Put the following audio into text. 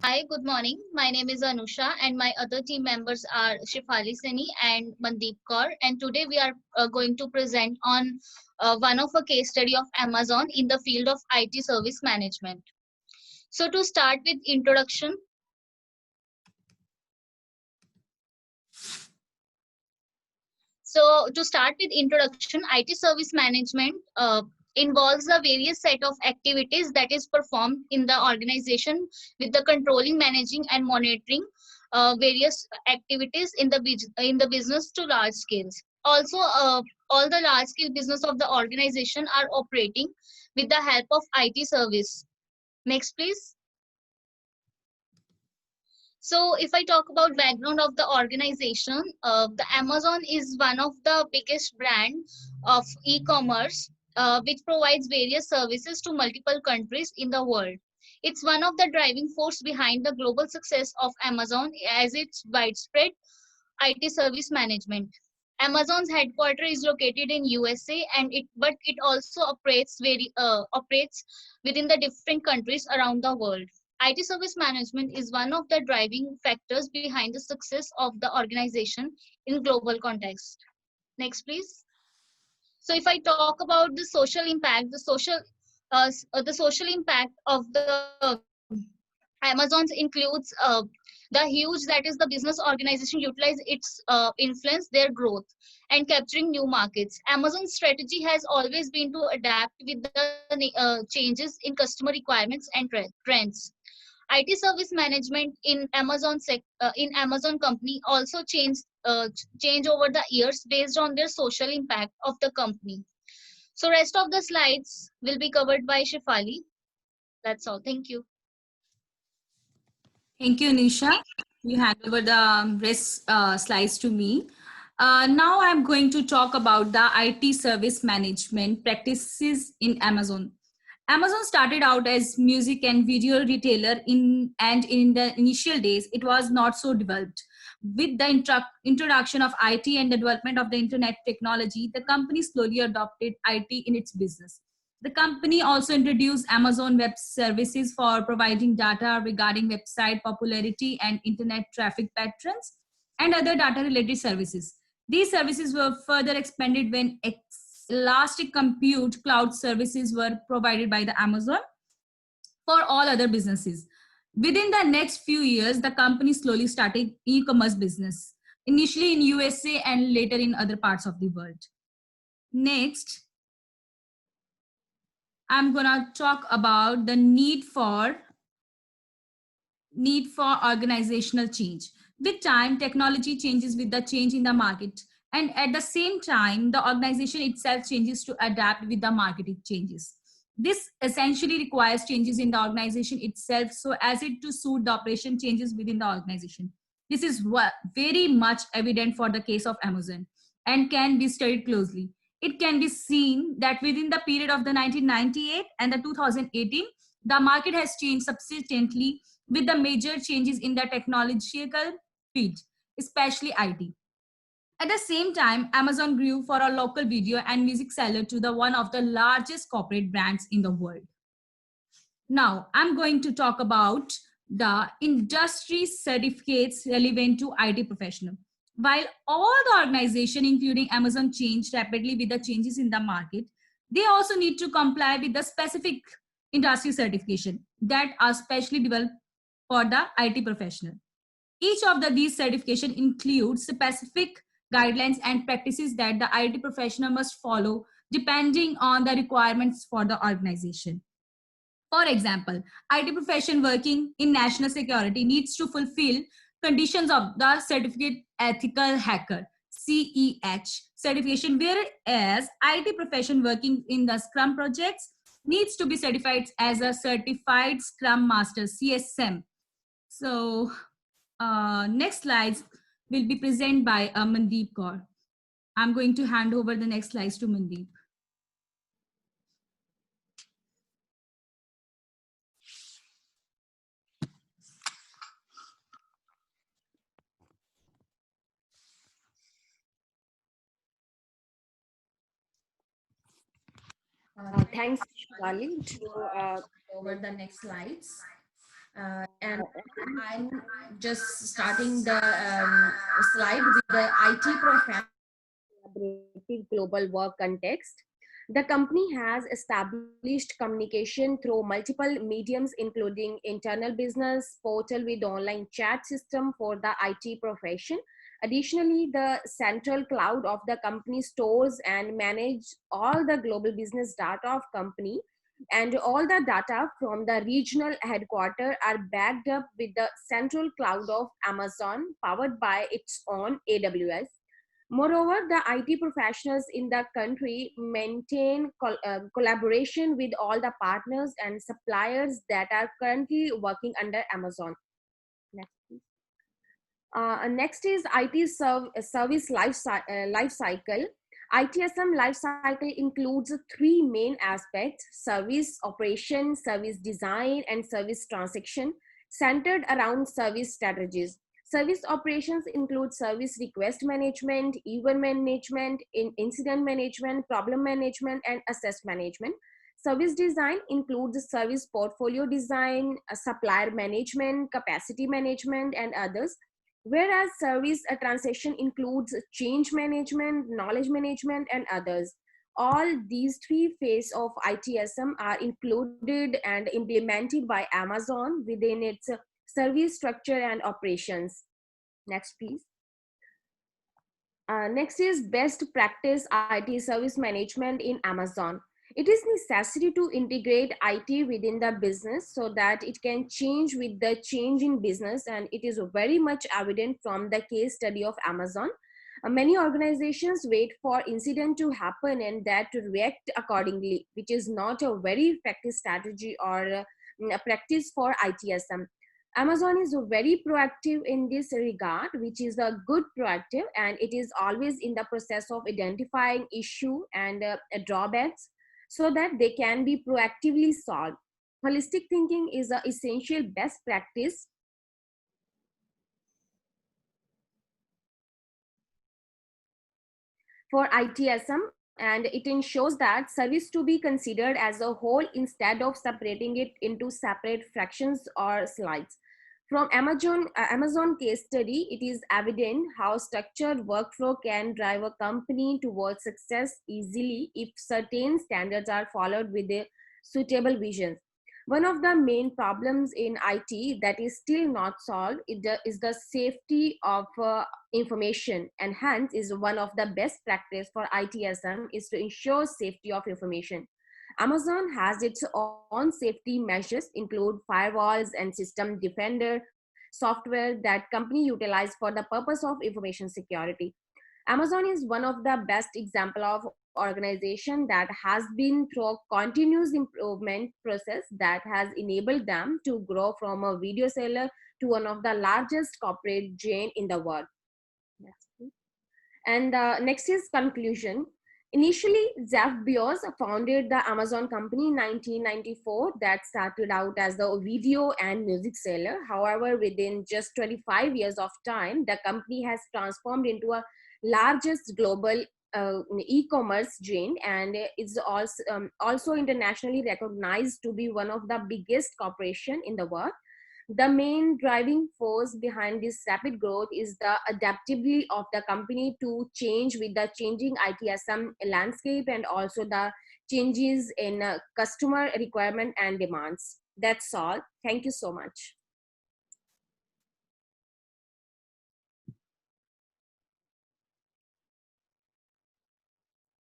Hi, good morning. My name is Anusha, and my other team members are Shifali Seni and Mandeep Kaur. And today we are going to present on one of a case study of Amazon in the field of IT service management. So to start with introduction, IT service management involves a various set of activities that is performed in the organization with the controlling, managing, and monitoring various activities in the business to large scales. Also, all the large scale business of the organization are operating with the help of IT service. Next, please. So if I talk about background of the organization, the Amazon is one of the biggest brand of e-commerce, which provides various services to multiple countries in the world. It's one of the driving force behind the global success of Amazon as its widespread IT service management. Amazon's headquarters is located in USA, but it also operates within the different countries around the world. IT service management is one of the driving factors behind the success of the organization in global context. Next, please. So, if I talk about the social impact, the social impact of the Amazon's includes the huge that is the business organization utilize its influence their growth and capturing new markets. Amazon's strategy has always been to adapt with the changes in customer requirements and trends. IT service management in Amazon company also change over the years based on their social impact of the company. So rest of the slides will be covered by Shifali. That's all. Thank you. Thank you, Nisha. You hand over the rest slides to me. Now I'm going to talk about the IT service management practices in Amazon. Amazon started out as music and video retailer in the initial days it was not so developed. With the introduction of IT and the development of the internet technology, the company slowly adopted IT in its business. The company also introduced Amazon Web Services for providing data regarding website popularity and internet traffic patterns and other data related services. These services were further expanded when elastic compute cloud services were provided by the Amazon for all other businesses. Within the next few years, the company slowly started e-commerce business, initially in USA and later in other parts of the world. Next, I'm gonna talk about the need for organizational change. With time, technology changes with the change in the market, and at the same time, the organization itself changes to adapt with the marketing changes. This essentially requires changes in the organization itself so as it to suit the operation changes within the organization. This is very much evident for the case of Amazon and can be studied closely. It can be seen that within the period of the 1998 and the 2018, the market has changed substantially with the major changes in the technological field, especially IT. At the same time, Amazon grew for a local video and music seller to the one of the largest corporate brands in the world. Now, I'm going to talk about the industry certificates relevant to IT professional. While all the organization, including Amazon, changed rapidly with the changes in the market, they also need to comply with the specific industry certification that are specially developed for the IT professional. Each of these certification includes specific guidelines and practices that the IT professional must follow depending on the requirements for the organization. For example, IT profession working in national security needs to fulfill conditions of the certificate ethical hacker CEH certification, whereas IT profession working in the Scrum projects needs to be certified as a certified Scrum Master CSM. So next slides will be presented by Mandeep Kaur. I'm going to hand over the next slides to Mandeep. Thanks, Shivali. Over the next slides. And I'm just starting the slide with the IT professional collaborative global work context. The company has established communication through multiple mediums, including internal business portal with online chat system for the IT profession. Additionally, the central cloud of the company stores and manage all the global business data of company, and all the data from the regional headquarters are backed up with the central cloud of Amazon, powered by its own AWS. Moreover, the IT professionals in the country maintain collaboration with all the partners and suppliers that are currently working under Amazon. Next, please. Next is IT service life cycle. ITSM life cycle includes three main aspects: service operation, service design, and service transaction, centered around service strategies. Service operations include service request management, event management, incident management, problem management, and access management. Service design includes service portfolio design, supplier management, capacity management, and others. Whereas service transaction includes change management, knowledge management, and others. All these three phases of ITSM are included and implemented by Amazon within its service structure and operations. Next, please. Next is best practice IT service management in Amazon. It is necessary to integrate IT within the business so that it can change with the change in business, and it is very much evident from the case study of Amazon. Many organizations wait for incident to happen and that to react accordingly, which is not a very effective strategy or a practice for ITSM. Amazon is very proactive in this regard, which is a good proactive, and it is always in the process of identifying issue and drawbacks so that they can be proactively solved. Holistic thinking is an essential best practice for ITSM, and it ensures that service to be considered as a whole instead of separating it into separate fractions or slides. From Amazon case study, it is evident how structured workflow can drive a company towards success easily if certain standards are followed with a suitable vision. One of the main problems in IT that is still not solved is the safety of information, and hence is one of the best practice for ITSM is to ensure safety of information. Amazon has its own safety measures, include firewalls and system defender software that company utilize for the purpose of information security. Amazon is one of the best example of organization that has been through a continuous improvement process that has enabled them to grow from a video seller to one of the largest corporate chain in the world. Next, please. And next is conclusion. Initially, Jeff Bezos founded the Amazon company in 1994 that started out as a video and music seller. However, within just 25 years of time, the company has transformed into a largest global e-commerce chain, and is also internationally recognized to be one of the biggest corporation in the world. The main driving force behind this rapid growth is the adaptability of the company to change with the changing ITSM landscape and also the changes in customer requirement and demands. That's all. Thank you so much.